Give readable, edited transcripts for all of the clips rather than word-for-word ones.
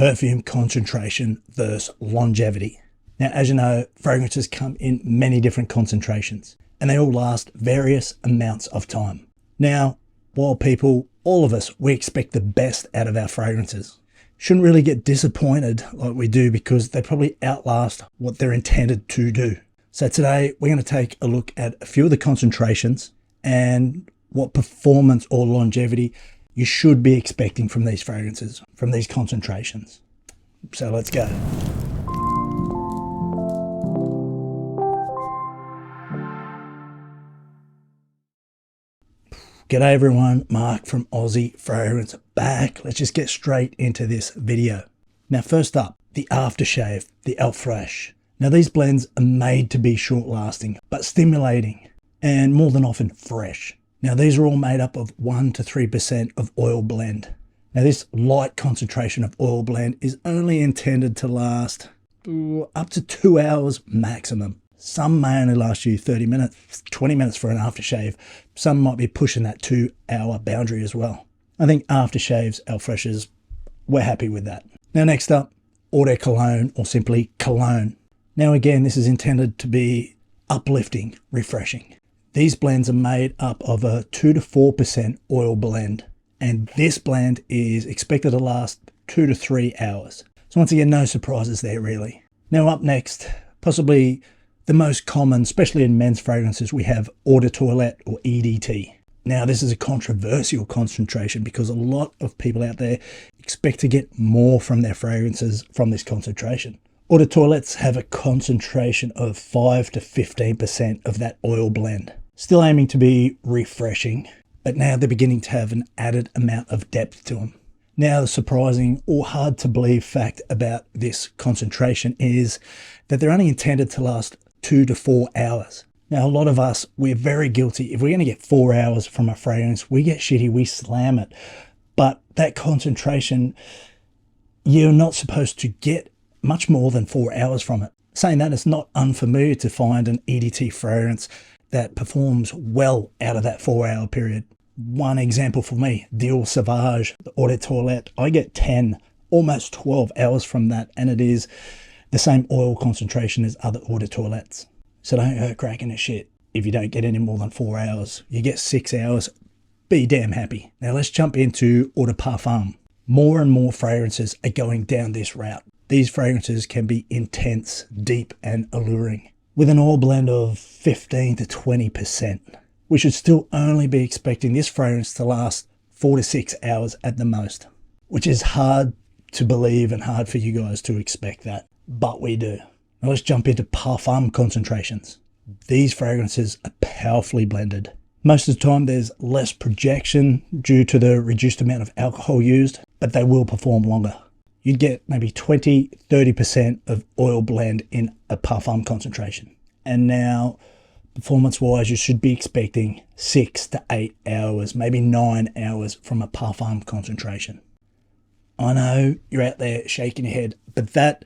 perfume concentration versus longevity. Now, as you know, fragrances come in many different concentrations and they all last various amounts of time. Now, while people, all of us, we expect the best out of our fragrances, shouldn't really get disappointed like we do because they probably outlast what they're intended to do. So today we're going to take a look at a few of the concentrations and what performance or longevity you should be expecting from these fragrances, from these concentrations. So let's go. G'day everyone, Mark from Aussie Fragrance back. Let's just get straight into this video. Now first up, the aftershave, the Eau Fraiche. Now these blends are made to be short lasting, but stimulating and more than often fresh. Now these are all made up of 1 to 3% of oil blend. Now this light concentration of oil blend is only intended to last up to 2 hours maximum. Some may only last you 30 minutes, 20 minutes for an aftershave. Some might be pushing that 2 hour boundary as well. I think aftershaves, Eau Fraiches, we're happy with that. Now next up, Eau de Cologne or simply cologne. Now again, this is intended to be uplifting, refreshing. These blends are made up of a 2 to 4% oil blend, and this blend is expected to last 2 to 3 hours. So once again, no surprises there really. Now up next, possibly the most common, especially in men's fragrances, we have Eau de Toilette or EDT. Now this is a controversial concentration because a lot of people out there expect to get more from their fragrances from this concentration. Eau de Toilettes have a concentration of 5 to 15% of that oil blend. Still aiming to be refreshing, but now they're beginning to have an added amount of depth to them. Now the surprising or hard to believe fact about this concentration is that they're only intended to last 2 to 4 hours. Now a lot of us, we're very guilty. If we're going to get 4 hours from a fragrance, we get shitty, we slam it. But that concentration, you're not supposed to get much more than 4 hours from it. Saying that, it's not unfamiliar to find an EDT fragrance that performs well out of that 4 hour period. One example for me, Dior Sauvage, the Eau de Toilette, I get 10, almost 12 hours from that, and it is the same oil concentration as other Eau de Toilettes. So don't go cracking a shit if you don't get any more than 4 hours. You get 6 hours, be damn happy. Now let's jump into Eau de Parfum. More and more fragrances are going down this route. These fragrances can be intense, deep and alluring. With an oil blend of 15 to 20%, we should still only be expecting this fragrance to last 4 to 6 hours at the most, which is hard to believe and hard for you guys to expect that, but we do. Now let's jump into Parfum concentrations. These fragrances are powerfully blended. Most of the time there's less projection due to the reduced amount of alcohol used, but they will perform longer. You'd get maybe 20-30% of oil blend in a Parfum concentration. And now, performance-wise, you should be expecting 6 to 8 hours, maybe 9 hours from a Parfum concentration. I know you're out there shaking your head, but that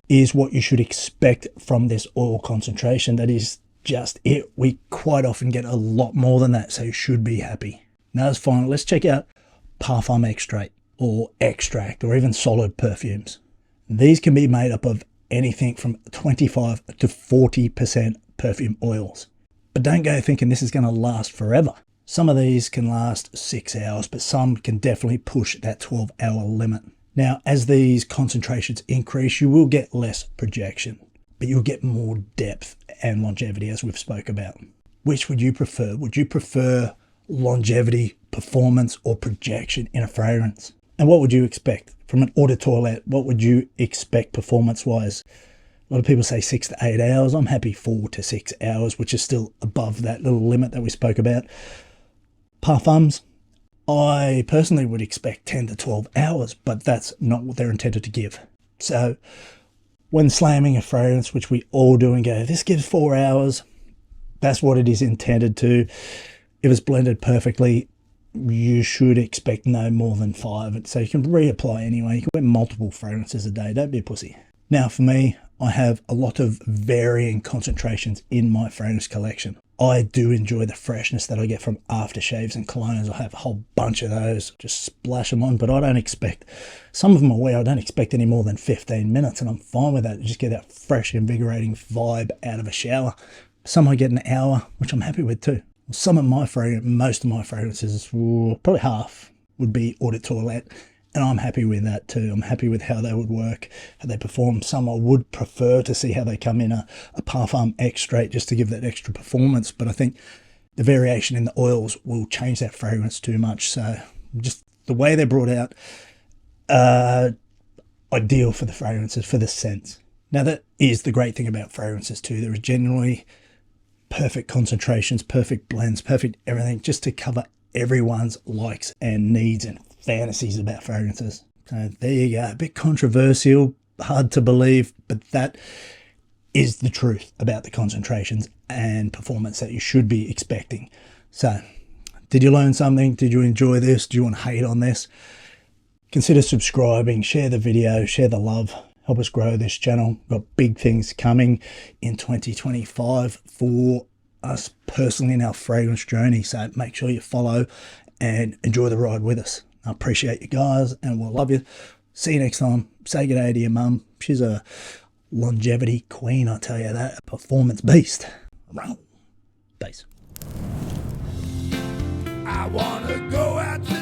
is what you should expect from this oil concentration. That is just it. We quite often get a lot more than that, so you should be happy. Now that's fine. Let's check out Parfum extract or extract or even solid perfumes. These can be made up of anything from 25 to 40% perfume oils. But don't go thinking this is going to last forever. Some of these can last 6 hours, but some can definitely push that 12-hour limit. Now, as these concentrations increase, you will get less projection, but you'll get more depth and longevity, as we've spoke about. Which would you prefer? Would you prefer longevity, performance, or projection in a fragrance? And what would you expect from an Eau de Toilette? What would you expect performance-wise? A lot of people say 6 to 8 hours. I'm happy 4 to 6 hours, which is still above that little limit that we spoke about. Parfums, I personally would expect 10 to 12 hours, but that's not what they're intended to give. So when slamming a fragrance, which we all do and go, this gives 4 hours, that's what it is intended to. If it's blended perfectly, you should expect no more than 5. So you can reapply anyway. You can wear multiple fragrances a day. Don't be a pussy. Now for me, I have a lot of varying concentrations in my fragrance collection. I do enjoy the freshness that I get from aftershaves and colognes. I have a whole bunch of those, just splash them on, but I don't expect, some of them I wear, I don't expect any more than 15 minutes, and I'm fine with that. You just get that fresh, invigorating vibe out of a shower. Some I get an hour, which I'm happy with too. Some of my fragrances, most of my fragrances, probably half, would be eau de toilette, and I'm happy with that too. I'm happy with how they would work, how they perform. Some I would prefer to see how they come in a Parfum extrait just to give that extra performance, but I think the variation in the oils will change that fragrance too much. So just the way they're brought out, ideal for the fragrances, for the scents. Now that is the great thing about fragrances too. There is generally perfect concentrations, perfect blends, perfect everything, just to cover everyone's likes and needs and fantasies about fragrances. So there you go. A bit controversial, hard to believe, but that is the truth about the concentrations and performance that you should be expecting. So did you learn something? Did you enjoy this? Do you want to hate on this? Consider subscribing, share the video, share the love, help us grow this channel. We've got big things coming in 2025 for us personally in our fragrance journey. So make sure you follow and enjoy the ride with us. I appreciate you guys, and we'll love you. See you next time. Say good day to your mum. She's a longevity queen, I tell you that. A performance beast. Peace. I wanna go out to